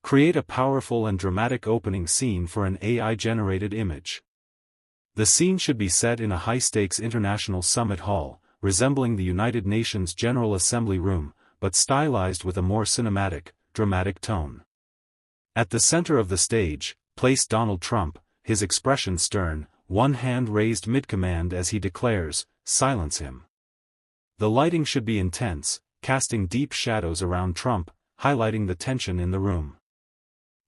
Create a powerful and dramatic opening scene for an AI-generated image. The scene should be set in a high-stakes international summit hall, resembling the United Nations General Assembly room, but stylized with a more cinematic, dramatic tone. At the center of the stage, place Donald Trump, his expression stern, one hand raised mid-command as he declares, "Silence him." The lighting should be intense, casting deep shadows around Trump, highlighting the tension in the room.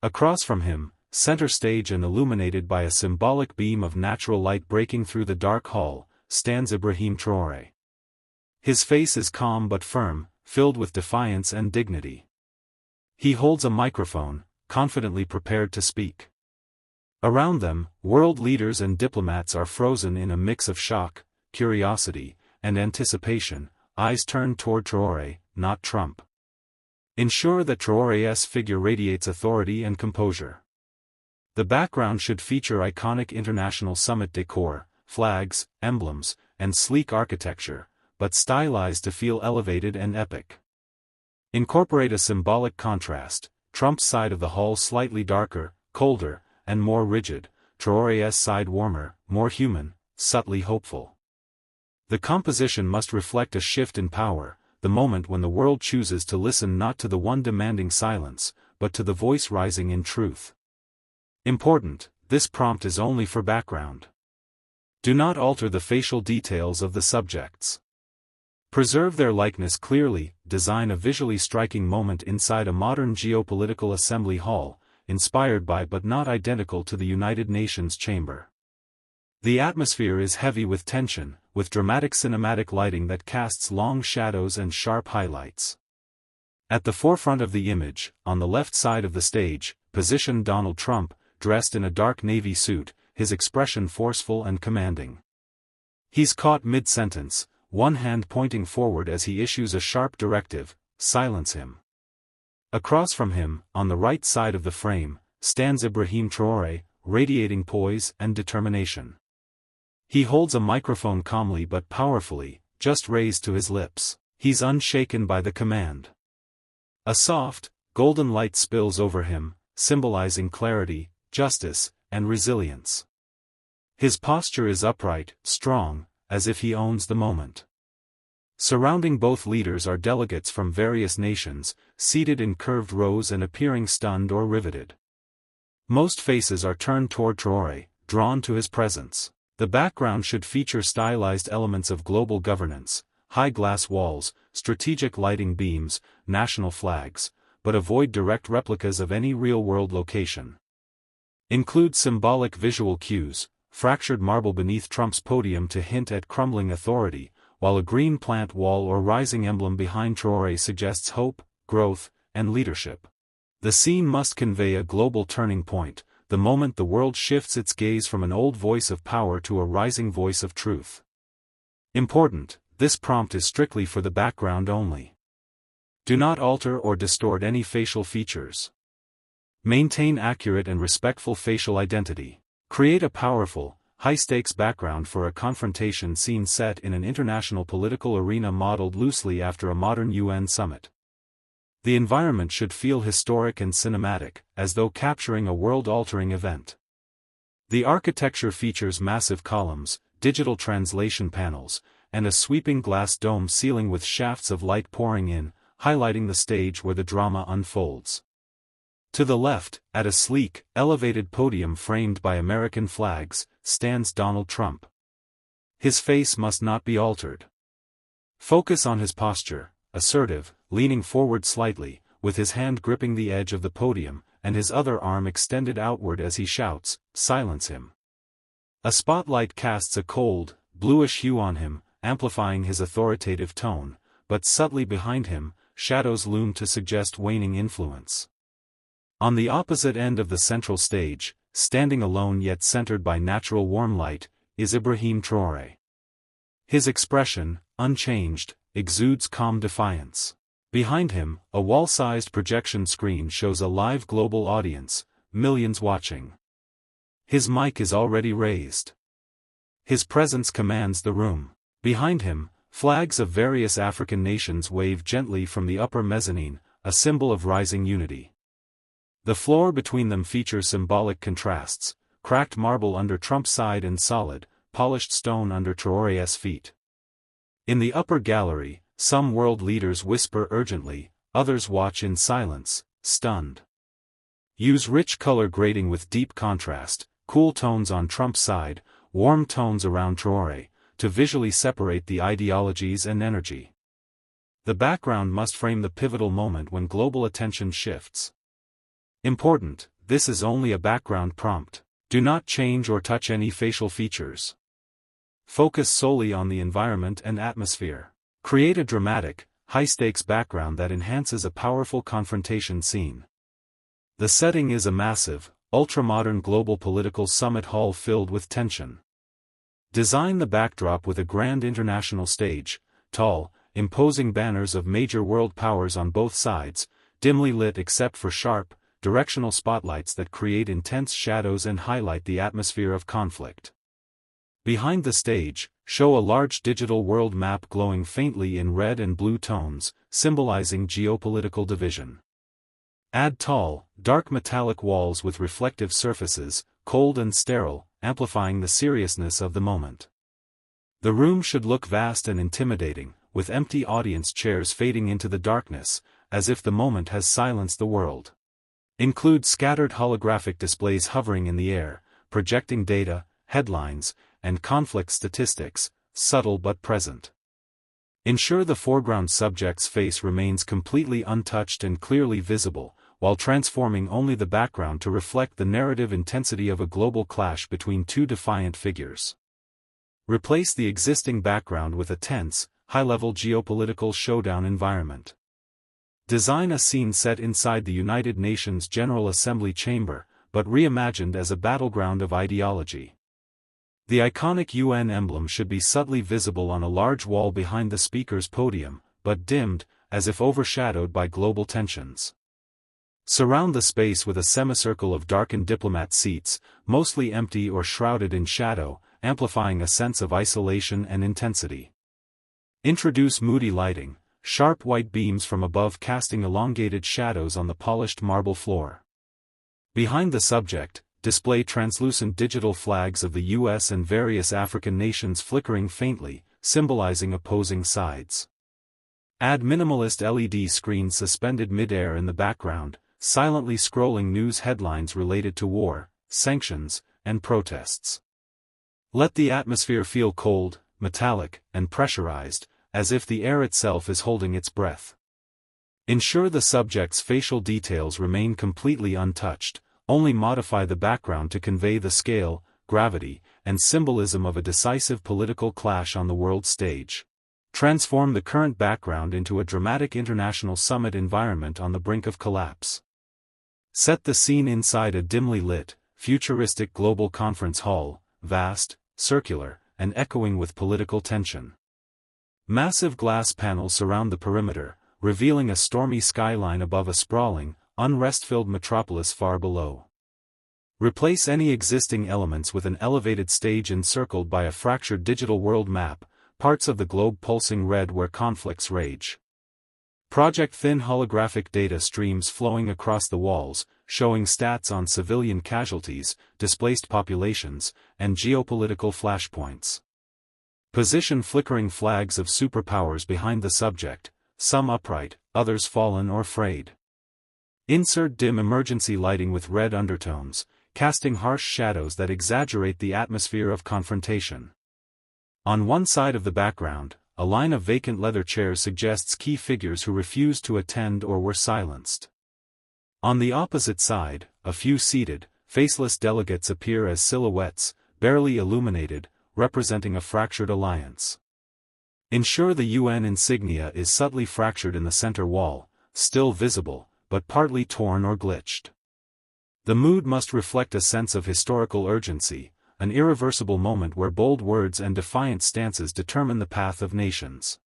Across from him, center stage and illuminated by a symbolic beam of natural light breaking through the dark hall, stands Ibrahim Traoré. His face is calm but firm, filled with defiance and dignity. He holds a microphone, confidently prepared to speak. Around them, world leaders and diplomats are frozen in a mix of shock, curiosity, and anticipation, eyes turned toward Traoré, not Trump. Ensure that Traoré's figure radiates authority and composure. The background should feature iconic international summit decor, flags, emblems, and sleek architecture, but stylized to feel elevated and epic. Incorporate a symbolic contrast, Trump's side of the hall slightly darker, colder, and more rigid, Traoré's side warmer, more human, subtly hopeful. The composition must reflect a shift in power, the moment when the world chooses to listen not to the one demanding silence, but to the voice rising in truth. Important, this prompt is only for background. Do not alter the facial details of the subjects. Preserve their likeness clearly, design a visually striking moment inside a modern geopolitical assembly hall, inspired by but not identical to the United Nations chamber. The atmosphere is heavy with tension, with dramatic cinematic lighting that casts long shadows and sharp highlights. At the forefront of the image, on the left side of the stage, position Donald Trump, dressed in a dark navy suit, his expression forceful and commanding. He's caught mid-sentence, one hand pointing forward as he issues a sharp directive, "Silence him." Across from him, on the right side of the frame, stands Ibrahim Traoré, radiating poise and determination. He holds a microphone calmly but powerfully, just raised to his lips. He's unshaken by the command. A soft, golden light spills over him, symbolizing clarity, justice, and resilience. His posture is upright, strong, as if he owns the moment. Surrounding both leaders are delegates from various nations, seated in curved rows and appearing stunned or riveted. Most faces are turned toward Traoré, drawn to his presence. The background should feature stylized elements of global governance, high glass walls, strategic lighting beams, national flags, but avoid direct replicas of any real-world location. Include symbolic visual cues, fractured marble beneath Trump's podium to hint at crumbling authority, while a green plant wall or rising emblem behind Traoré suggests hope, growth, and leadership. The scene must convey a global turning point, the moment the world shifts its gaze from an old voice of power to a rising voice of truth. Important, this prompt is strictly for the background only. Do not alter or distort any facial features. Maintain accurate and respectful facial identity. Create a powerful, high-stakes background for a confrontation scene set in an international political arena modeled loosely after a modern UN summit. The environment should feel historic and cinematic, as though capturing a world-altering event. The architecture features massive columns, digital translation panels, and a sweeping glass dome ceiling with shafts of light pouring in, highlighting the stage where the drama unfolds. To the left, at a sleek, elevated podium framed by American flags, stands Donald Trump. His face must not be altered. Focus on his posture, assertive, leaning forward slightly, with his hand gripping the edge of the podium, and his other arm extended outward as he shouts, "Silence him." A spotlight casts a cold, bluish hue on him, amplifying his authoritative tone, but subtly behind him, shadows loom to suggest waning influence. On the opposite end of the central stage, standing alone yet centered by natural warm light, is Ibrahim Traoré. His expression, unchanged, exudes calm defiance. Behind him, a wall-sized projection screen shows a live global audience, millions watching. His mic is already raised. His presence commands the room. Behind him, flags of various African nations wave gently from the upper mezzanine, a symbol of rising unity. The floor between them features symbolic contrasts: cracked marble under Trump's side and solid, polished stone under Traoré's feet. In the upper gallery, some world leaders whisper urgently, others watch in silence, stunned. Use rich color grading with deep contrast, cool tones on Trump's side, warm tones around Traoré, to visually separate the ideologies and energy. The background must frame the pivotal moment when global attention shifts. Important: this is only a background prompt. Do not change or touch any facial features. Focus solely on the environment and atmosphere. Create a dramatic, high-stakes background that enhances a powerful confrontation scene. The setting is a massive, ultra-modern global political summit hall filled with tension. Design the backdrop with a grand international stage, tall, imposing banners of major world powers on both sides, dimly lit except for sharp, directional spotlights that create intense shadows and highlight the atmosphere of conflict. Behind the stage, show a large digital world map glowing faintly in red and blue tones, symbolizing geopolitical division. Add tall, dark metallic walls with reflective surfaces, cold and sterile, amplifying the seriousness of the moment. The room should look vast and intimidating, with empty audience chairs fading into the darkness, as if the moment has silenced the world. Include scattered holographic displays hovering in the air, projecting data, headlines, and conflict statistics, subtle but present. Ensure the foreground subject's face remains completely untouched and clearly visible, while transforming only the background to reflect the narrative intensity of a global clash between two defiant figures. Replace the existing background with a tense, high-level geopolitical showdown environment. Design a scene set inside the United Nations General Assembly chamber, but reimagined as a battleground of ideology. The iconic UN emblem should be subtly visible on a large wall behind the speaker's podium, but dimmed, as if overshadowed by global tensions. Surround the space with a semicircle of darkened diplomat seats, mostly empty or shrouded in shadow, amplifying a sense of isolation and intensity. Introduce moody lighting, sharp white beams from above casting elongated shadows on the polished marble floor. Behind the subject, display translucent digital flags of the US and various African nations flickering faintly, symbolizing opposing sides. Add minimalist LED screens suspended mid-air in the background, silently scrolling news headlines related to war, sanctions, and protests. Let the atmosphere feel cold, metallic, and pressurized, as if the air itself is holding its breath. Ensure the subject's facial details remain completely untouched, only modify the background to convey the scale, gravity, and symbolism of a decisive political clash on the world stage. Transform the current background into a dramatic international summit environment on the brink of collapse. Set the scene inside a dimly lit, futuristic global conference hall, vast, circular, and echoing with political tension. Massive glass panels surround the perimeter, revealing a stormy skyline above a sprawling, unrest-filled metropolis far below. Replace any existing elements with an elevated stage encircled by a fractured digital world map, parts of the globe pulsing red where conflicts rage. Project thin holographic data streams flowing across the walls, showing stats on civilian casualties, displaced populations, and geopolitical flashpoints. Position flickering flags of superpowers behind the subject, some upright, others fallen or frayed. Insert dim emergency lighting with red undertones, casting harsh shadows that exaggerate the atmosphere of confrontation. On one side of the background, a line of vacant leather chairs suggests key figures who refused to attend or were silenced. On the opposite side, a few seated, faceless delegates appear as silhouettes, barely illuminated, representing a fractured alliance. Ensure the UN insignia is subtly fractured in the center wall, still visible, but partly torn or glitched. The mood must reflect a sense of historical urgency, an irreversible moment where bold words and defiant stances determine the path of nations.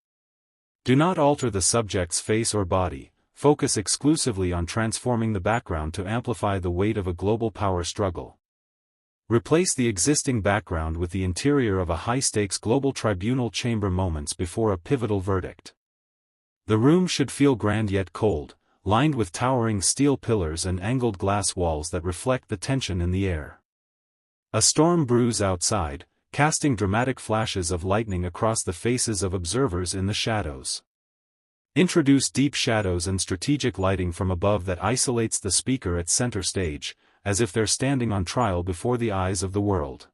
Do not alter the subject's face or body, focus exclusively on transforming the background to amplify the weight of a global power struggle. Replace the existing background with the interior of a high-stakes global tribunal chamber moments before a pivotal verdict. The room should feel grand yet cold, lined with towering steel pillars and angled glass walls that reflect the tension in the air. A storm brews outside, casting dramatic flashes of lightning across the faces of observers in the shadows. Introduce deep shadows and strategic lighting from above that isolates the speaker at center stage, as if they're standing on trial before the eyes of the world.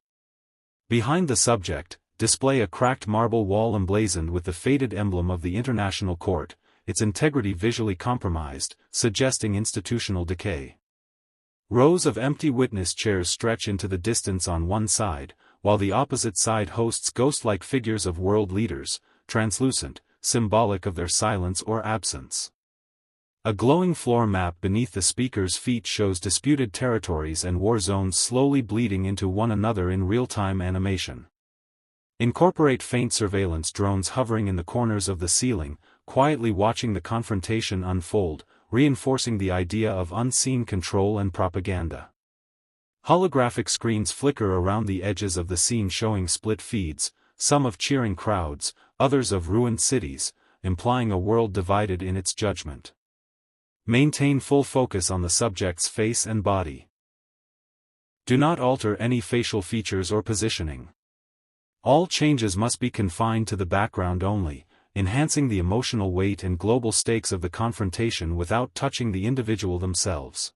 Behind the subject, display a cracked marble wall emblazoned with the faded emblem of the International Court, its integrity visually compromised, suggesting institutional decay. Rows of empty witness chairs stretch into the distance on one side, while the opposite side hosts ghost-like figures of world leaders, translucent, symbolic of their silence or absence. A glowing floor map beneath the speaker's feet shows disputed territories and war zones slowly bleeding into one another in real-time animation. Incorporate faint surveillance drones hovering in the corners of the ceiling, quietly watching the confrontation unfold, reinforcing the idea of unseen control and propaganda. Holographic screens flicker around the edges of the scene showing split feeds, some of cheering crowds, others of ruined cities, implying a world divided in its judgment. Maintain full focus on the subject's face and body. Do not alter any facial features or positioning. All changes must be confined to the background only, enhancing the emotional weight and global stakes of the confrontation without touching the individual themselves.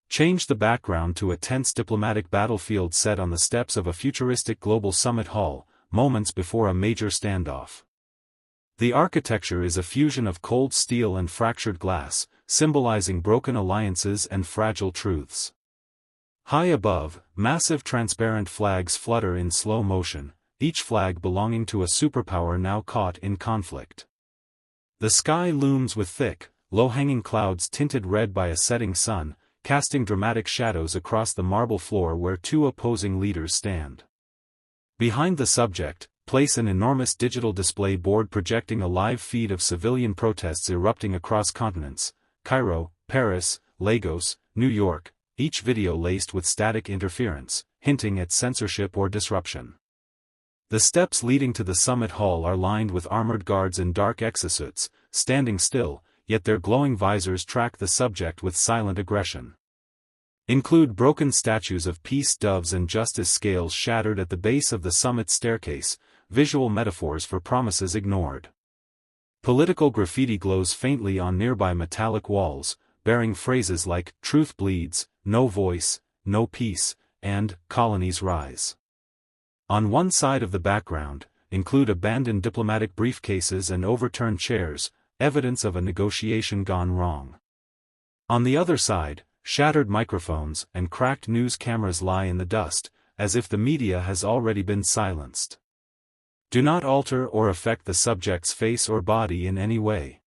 Change the background to a tense diplomatic battlefield set on the steps of a futuristic global summit hall, moments before a major standoff. The architecture is a fusion of cold steel and fractured glass, symbolizing broken alliances and fragile truths. High above, massive transparent flags flutter in slow motion, each flag belonging to a superpower now caught in conflict. The sky looms with thick, low-hanging clouds tinted red by a setting sun, casting dramatic shadows across the marble floor where two opposing leaders stand. Behind the subject, place an enormous digital display board projecting a live feed of civilian protests erupting across continents: Cairo, Paris, Lagos, New York, each video laced with static interference, hinting at censorship or disruption. The steps leading to the summit hall are lined with armored guards in dark exosuits, standing still, yet their glowing visors track the subject with silent aggression. Include broken statues of peace doves and justice scales shattered at the base of the summit staircase, visual metaphors for promises ignored. Political graffiti glows faintly on nearby metallic walls, bearing phrases like "Truth bleeds," "No voice," "No peace," and "Colonies rise." On one side of the background, include abandoned diplomatic briefcases and overturned chairs, evidence of a negotiation gone wrong. On the other side, shattered microphones and cracked news cameras lie in the dust, as if the media has already been silenced. Do not alter or affect the subject's face or body in any way.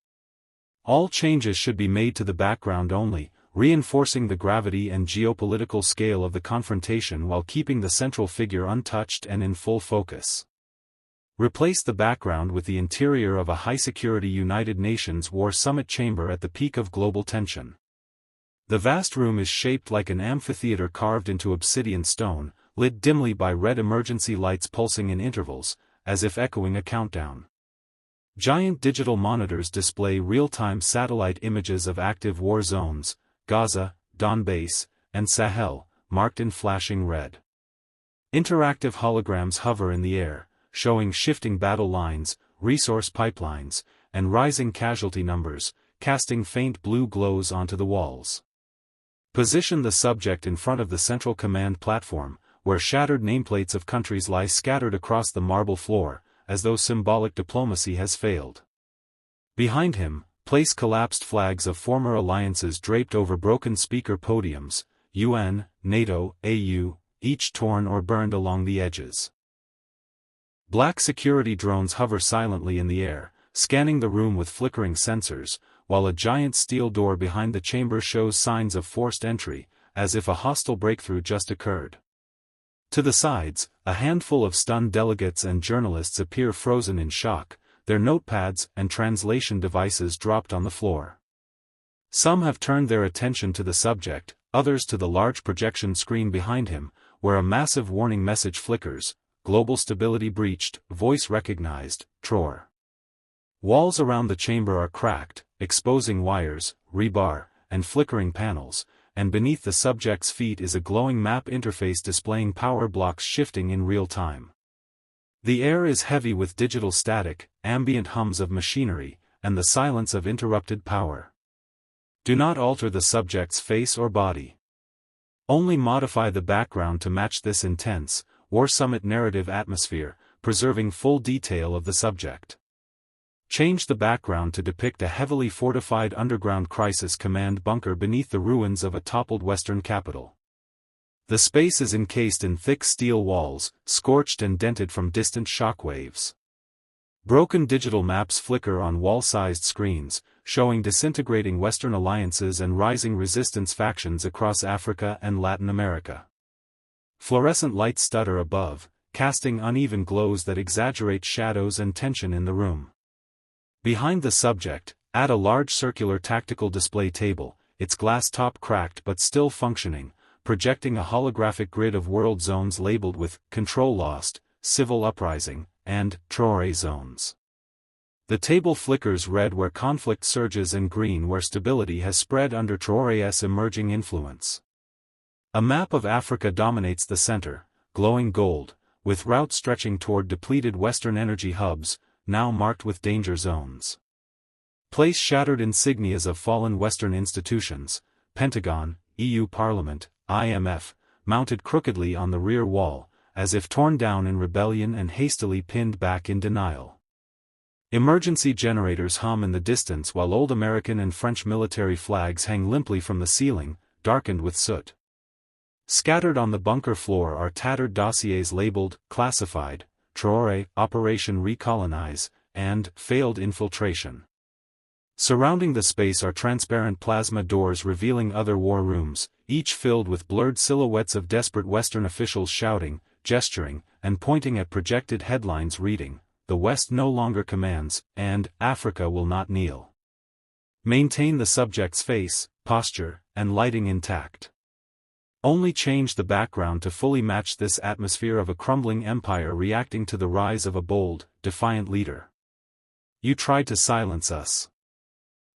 All changes should be made to the background only, reinforcing the gravity and geopolitical scale of the confrontation while keeping the central figure untouched and in full focus. Replace the background with the interior of a high-security United Nations War Summit chamber at the peak of global tension. The vast room is shaped like an amphitheater carved into obsidian stone, lit dimly by red emergency lights pulsing in intervals, as if echoing a countdown. Giant digital monitors display real-time satellite images of active war zones: Gaza, Donbass, and Sahel, marked in flashing red. Interactive holograms hover in the air, showing shifting battle lines, resource pipelines, and rising casualty numbers, casting faint blue glows onto the walls. Position the subject in front of the central command platform, where shattered nameplates of countries lie scattered across the marble floor, as though symbolic diplomacy has failed. Behind him, place collapsed flags of former alliances draped over broken speaker podiums: UN, NATO, AU, each torn or burned along the edges. Black security drones hover silently in the air, scanning the room with flickering sensors, while a giant steel door behind the chamber shows signs of forced entry, as if a hostile breakthrough just occurred. To the sides, a handful of stunned delegates and journalists appear frozen in shock, their notepads and translation devices dropped on the floor. Some have turned their attention to the subject, others to the large projection screen behind him, where a massive warning message flickers: "Global stability breached, voice recognized, Traoré." Walls around the chamber are cracked, exposing wires, rebar, and flickering panels, and beneath the subject's feet is a glowing map interface displaying power blocks shifting in real time. The air is heavy with digital static, ambient hums of machinery, and the silence of interrupted power. Do not alter the subject's face or body. Only modify the background to match this intense, War Summit narrative atmosphere, preserving full detail of the subject. Change the background to depict a heavily fortified underground crisis command bunker beneath the ruins of a toppled Western capital. The space is encased in thick steel walls, scorched and dented from distant shockwaves. Broken digital maps flicker on wall-sized screens, showing disintegrating Western alliances and rising resistance factions across Africa and Latin America. Fluorescent lights stutter above, casting uneven glows that exaggerate shadows and tension in the room. Behind the subject, at a large circular tactical display table, its glass top cracked but still functioning, projecting a holographic grid of world zones labeled with Control Lost, Civil Uprising, and Traoré zones. The table flickers red where conflict surges and green where stability has spread under Traoré's emerging influence. A map of Africa dominates the center, glowing gold, with routes stretching toward depleted Western energy hubs, now marked with danger zones. Place shattered insignias of fallen Western institutions, Pentagon, EU Parliament, IMF, mounted crookedly on the rear wall, as if torn down in rebellion and hastily pinned back in denial. Emergency generators hum in the distance while old American and French military flags hang limply from the ceiling, darkened with soot. Scattered on the bunker floor are tattered dossiers labeled, Classified, Traoré, Operation Recolonize, and Failed Infiltration. Surrounding the space are transparent plasma doors revealing other war rooms, each filled with blurred silhouettes of desperate Western officials shouting, gesturing, and pointing at projected headlines reading, "The West no longer commands," and "Africa will not kneel." Maintain the subject's face, posture, and lighting intact. Only change the background to fully match this atmosphere of a crumbling empire reacting to the rise of a bold, defiant leader. You tried to silence us.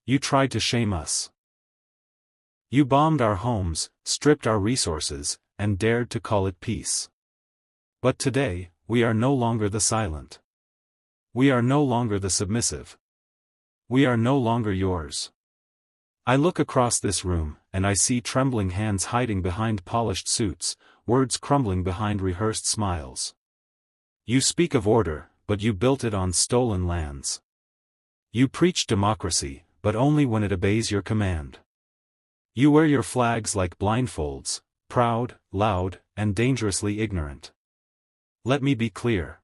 You tried to shame us. You bombed our homes, stripped our resources, and dared to call it peace. But today, we are no longer the silent. We are no longer the submissive. We are no longer yours. I look across this room, and I see trembling hands hiding behind polished suits, words crumbling behind rehearsed smiles. You speak of order, but you built it on stolen lands. You preach democracy, but only when it obeys your command. You wear your flags like blindfolds, proud, loud, and dangerously ignorant. Let me be clear.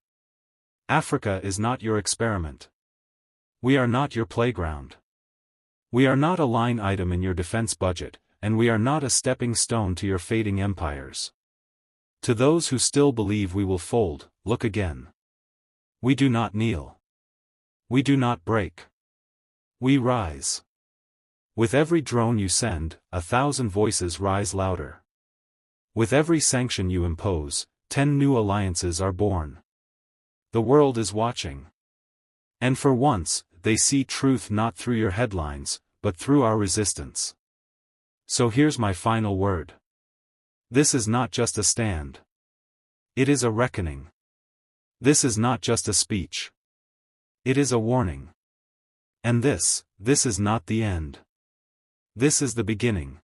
Africa is not your experiment. We are not your playground. We are not a line item in your defense budget, and we are not a stepping stone to your fading empires. To those who still believe we will fold, look again. We do not kneel. We do not break. We rise. With every drone you send, 1,000 voices rise louder. With every sanction you impose, 10 new alliances are born. The world is watching. And for once, they see truth not through your headlines, but through our resistance. So here's my final word. This is not just a stand. It is a reckoning. This is not just a speech. It is a warning. And this is not the end. This is the beginning.